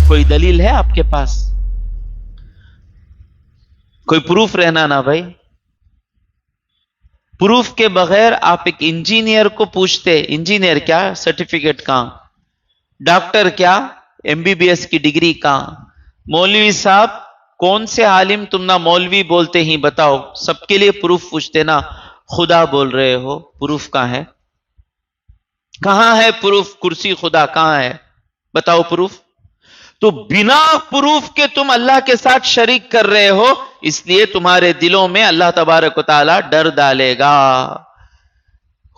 کوئی دلیل ہے آپ کے پاس؟ کوئی پروف رہنا نا بھائی. پروف کے بغیر آپ ایک انجینئر کو پوچھتے انجینئر کیا سرٹیفکیٹ کہاں، ڈاکٹر کیا ایم بی بی ایس کی ڈگری کہاں، مولوی صاحب کون سے عالم تم نہ مولوی بولتے ہی بتاؤ، سب کے لیے پروف پوچھتے نا. خدا بول رہے ہو پروف کہاں ہے؟ کہاں ہے پروف؟ کرسی خدا کہاں ہے؟ بتاؤ پروف. تو بنا پروف کے تم اللہ کے ساتھ شریک کر رہے ہو، اس لیے تمہارے دلوں میں اللہ تبارک و تعالی ڈر ڈالے گا.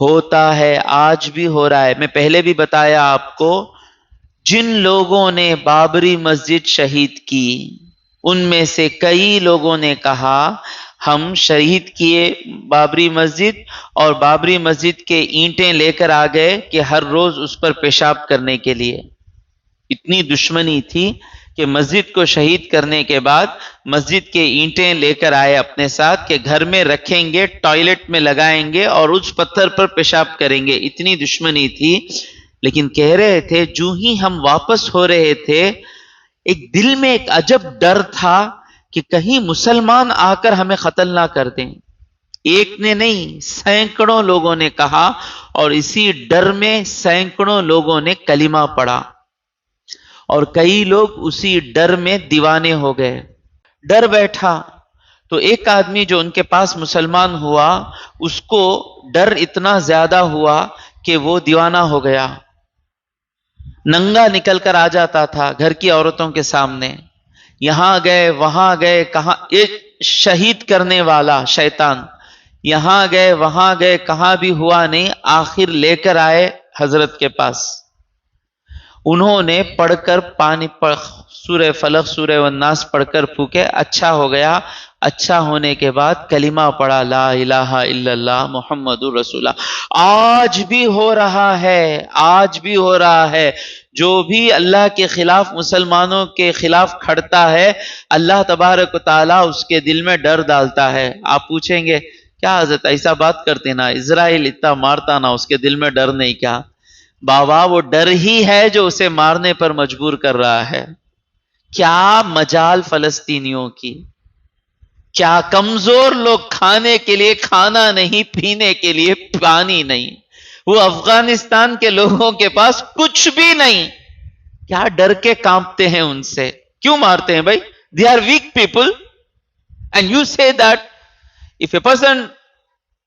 ہوتا ہے، آج بھی ہو رہا ہے. میں پہلے بھی بتایا آپ کو، جن لوگوں نے بابری مسجد شہید کی ان میں سے کئی لوگوں نے کہا ہم شہید کیے بابری مسجد اور بابری مسجد کے اینٹیں لے کر آ گئے کہ ہر روز اس پر پیشاب کرنے کے لیے. اتنی دشمنی تھی کہ مسجد کو شہید کرنے کے بعد مسجد کے اینٹیں لے کر آئے اپنے ساتھ کہ گھر میں رکھیں گے، ٹوائلٹ میں لگائیں گے اور اس پتھر پر پیشاب کریں گے. اتنی دشمنی تھی. لیکن کہہ رہے تھے جو ہی ہم واپس ہو رہے تھے ایک دل میں ایک عجب ڈر تھا کہ کہیں مسلمان آ کر ہمیں قتل نہ کر دیں. ایک نے نہیں، سینکڑوں لوگوں نے کہا اور اسی ڈر میں سینکڑوں لوگوں نے کلمہ پڑھا اور کئی لوگ اسی ڈر میں دیوانے ہو گئے. ڈر بیٹھا تو ایک آدمی جو ان کے پاس مسلمان ہوا اس کو ڈر اتنا زیادہ ہوا کہ وہ دیوانہ ہو گیا. ننگا نکل کر آ جاتا تھا گھر کی عورتوں کے سامنے، یہاں گئے وہاں گئے، کہاں ایک شہید کرنے والا شیطان، یہاں گئے وہاں گئے، کہاں بھی ہوا نہیں. آخر لے کر آئے حضرت کے پاس. انہوں نے پڑھ کر پانی سورہ فلق سورہ والناس پڑھ کر پھونکے، اچھا ہو گیا. اچھا ہونے کے بعد کلمہ پڑھا لا الہ الا اللہ محمد رسول اللہ. آج بھی ہو رہا ہے، آج بھی ہو رہا ہے. جو بھی اللہ کے خلاف مسلمانوں کے خلاف کھڑتا ہے اللہ تبارک و تعالیٰ اس کے دل میں ڈر ڈالتا ہے. آپ پوچھیں گے کیا حضرت ایسا بات کرتے نا، اسرائیل اتنا مارتا نا اس کے دل میں ڈر نہیں کیا؟ بابا وہ ڈر ہی ہے جو اسے مارنے پر مجبور کر رہا ہے. کیا مجال فلسطینیوں کی، کیا کمزور لوگ، کھانے کے لیے کھانا نہیں، پینے کے لیے پانی نہیں. وہ افغانستان کے لوگوں کے پاس کچھ بھی نہیں، کیا ڈر کے کانپتے ہیں ان سے. کیوں مارتے ہیں بھائی؟ they are weak people and you say that if a person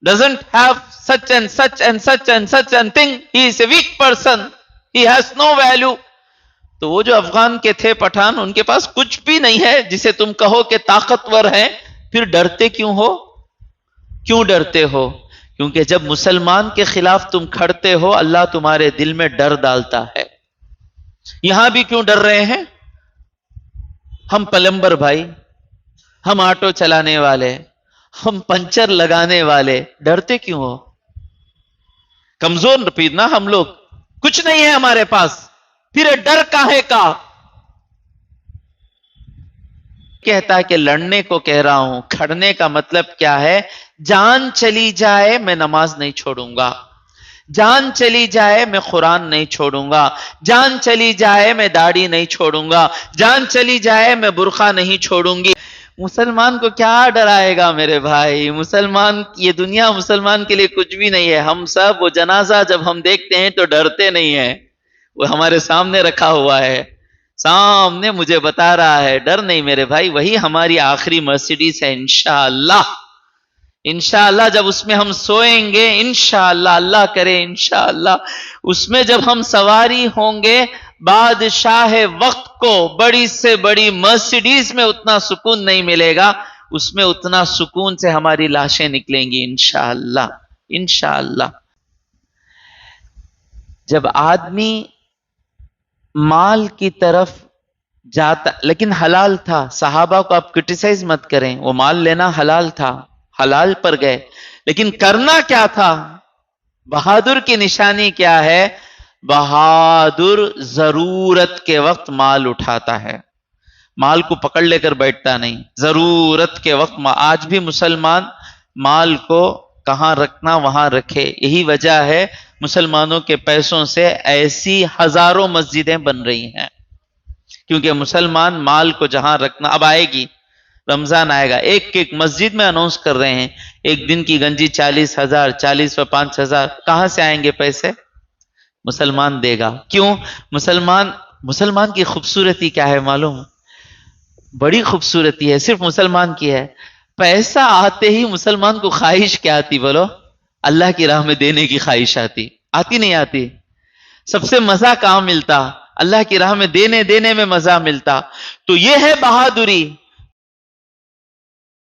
doesn't have such and such and such and such and thing, he is a weak person, he has no value. تو وہ جو افغان کے تھے پٹھان، ان کے پاس کچھ بھی نہیں ہے جسے تم کہو کہ طاقتور ہیں، پھر ڈرتے کیوں ہو؟ کیوں ڈرتے ہو؟ کیونکہ جب مسلمان کے خلاف تم کھڑتے ہو اللہ تمہارے دل میں ڈر ڈالتا ہے. یہاں بھی کیوں ڈر رہے ہیں؟ ہم پلمبر بھائی، ہم آٹو چلانے والے، ہم پنچر لگانے والے، ڈرتے کیوں ہو؟ کمزور پیدنا ہم لوگ، کچھ نہیں ہے ہمارے پاس، پھر ڈر کاہے کا؟ کہتا ہے کہ لڑنے کو کہہ رہا ہوں، کھڑنے کا مطلب کیا ہے؟ جان چلی جائے میں نماز نہیں چھوڑوں گا، جان چلی جائے میں قرآن نہیں چھوڑوں گا، جان چلی جائے میں داڑھی نہیں چھوڑوں گا، جان چلی جائے میں برقع نہیں چھوڑوں گی. مسلمان کو کیا ڈرائے گا میرے بھائی؟ مسلمان، یہ دنیا مسلمان کے لیے کچھ بھی نہیں ہے. ہم سب وہ جنازہ جب ہم دیکھتے ہیں تو ڈرتے نہیں ہیں، وہ ہمارے سامنے رکھا ہوا ہے، سامنے مجھے بتا رہا ہے، ڈر نہیں میرے بھائی. وہی ہماری آخری مرسیڈیز ہے انشاءاللہ. انشاءاللہ جب اس میں ہم سوئیں گے، انشاءاللہ، اللہ کرے انشاءاللہ اس میں جب ہم سواری ہوں گے، بادشاہ وقت کو بڑی سے بڑی مرسیڈیز میں اتنا سکون نہیں ملے گا، اس میں اتنا سکون سے ہماری لاشیں نکلیں گی انشاءاللہ. انشاءاللہ جب آدمی مال کی طرف جاتا، لیکن حلال تھا، صحابہ کو آپ کرٹیسائز مت کریں، وہ مال لینا حلال تھا، حلال پر گئے، لیکن کرنا کیا تھا؟ بہادر کی نشانی کیا ہے؟ بہادر ضرورت کے وقت مال اٹھاتا ہے، مال کو پکڑ لے کر بیٹھتا نہیں، ضرورت کے وقت. آج بھی مسلمان مال کو کہاں رکھنا وہاں رکھے. یہی وجہ ہے مسلمانوں کے پیسوں سے ایسی ہزاروں مسجدیں بن رہی ہیں کیونکہ مسلمان مال کو جہاں رکھنا، اب آئے گی رمضان آئے گا، ایک مسجد میں اناؤنس کر رہے ہیں ایک دن کی گنجی 40,000، 40 و 5,000، کہاں سے آئیں گے پیسے؟ مسلمان دے گا۔ کیوں؟ مسلمان کی خوبصورتی کیا ہے معلوم؟ بڑی خوبصورتی ہے، صرف مسلمان کی ہے۔ پیسہ آتے ہی مسلمان کو خواہش کیا آتی بولو؟ اللہ کی راہ میں دینے کی خواہش آتی نہیں آتی؟ سب سے مزہ کہاں ملتا؟ اللہ کی راہ میں دینے میں مزہ ملتا۔ تو یہ ہے بہادری